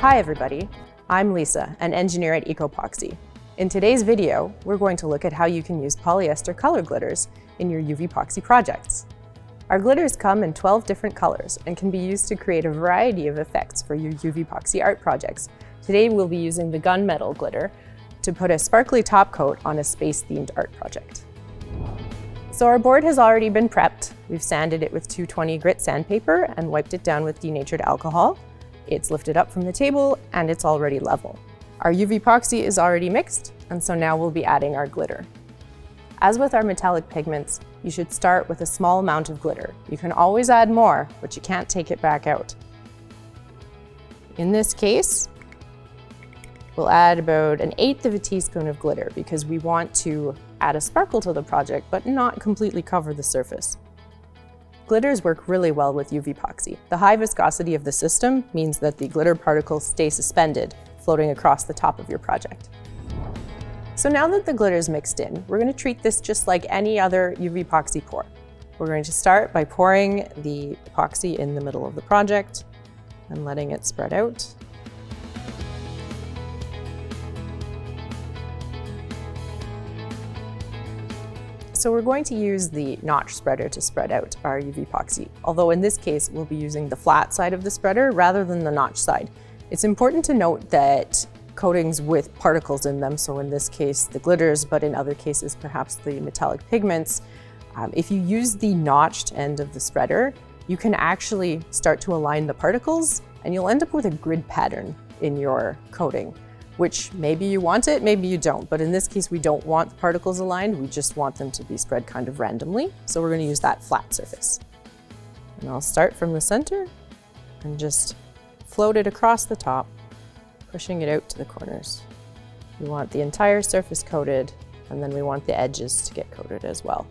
Hi everybody, I'm Lisa, an engineer at EcoPoxy. In today's video, we're going to look at how you can use polyester color glitters in your UVPoxy projects. Our glitters come in 12 different colors and can be used to create a variety of effects for your UVPoxy art projects. Today we'll be using the gunmetal glitter to put a sparkly top coat on a space-themed art project. So our board has already been prepped. We've sanded it with 220 grit sandpaper and wiped it down with denatured alcohol. It's lifted up from the table and it's already level. Our UVPoxy is already mixed, and so now we'll be adding our glitter. As with our metallic pigments, you should start with a small amount of glitter. You can always add more, but you can't take it back out. In this case, we'll add about 1/8 of a teaspoon of glitter because we want to add a sparkle to the project, but not completely cover the surface. Glitters work really well with UVPoxy. The high viscosity of the system means that the glitter particles stay suspended, floating across the top of your project. So now that the glitter is mixed in, we're going to treat this just like any other UVPoxy pour. We're going to start by pouring the epoxy in the middle of the project and letting it spread out. So we're going to use the notch spreader to spread out our UVPoxy, although in this case we'll be using the flat side of the spreader rather than the notch side. It's important to note that coatings with particles in them, so in this case the glitters, but in other cases perhaps the metallic pigments, if you use the notched end of the spreader, you can actually start to align the particles and you'll end up with a grid pattern in your coating, which maybe you want it, maybe you don't. But in this case, we don't want the particles aligned. We just want them to be spread kind of randomly. So we're going to use that flat surface. And I'll start from the center and just float it across the top, pushing it out to the corners. We want the entire surface coated, and then we want the edges to get coated as well.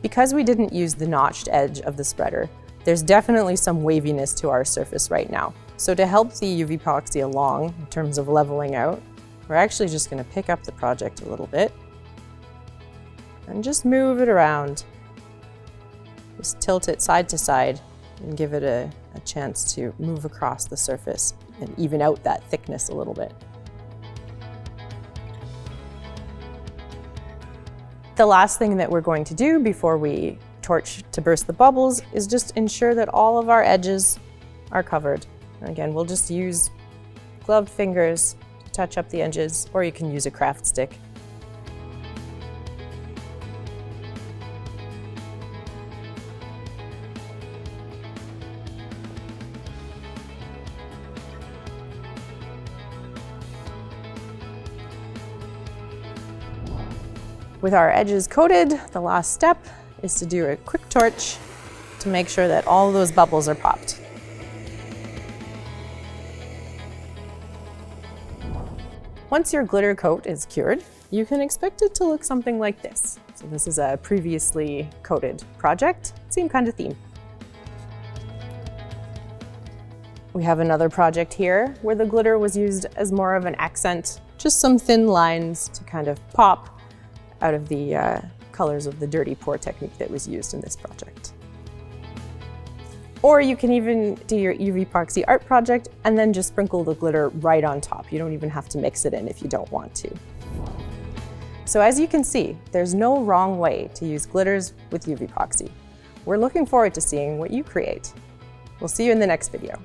Because we didn't use the notched edge of the spreader, there's definitely some waviness to our surface right now. So to help the UVPoxy along in terms of leveling out, we're actually just going to pick up the project a little bit and just move it around. Just tilt it side to side and give it a chance to move across the surface and even out that thickness a little bit. The last thing that we're going to do before we torch to burst the bubbles is just ensure that all of our edges are covered. And again, we'll just use gloved fingers to touch up the edges, or you can use a craft stick. With our edges coated, the last step is to do a quick torch to make sure that all those bubbles are popped. Once your glitter coat is cured, you can expect it to look something like this. So this is a previously coated project, same kind of theme. We have another project here where the glitter was used as more of an accent, just some thin lines to kind of pop out of the colors of the dirty pour technique that was used in this project. Or you can even do your UVPoxy art project and then just sprinkle the glitter right on top. You don't even have to mix it in if you don't want to. So as you can see, there's no wrong way to use glitters with UVPoxy. We're looking forward to seeing what you create. We'll see you in the next video.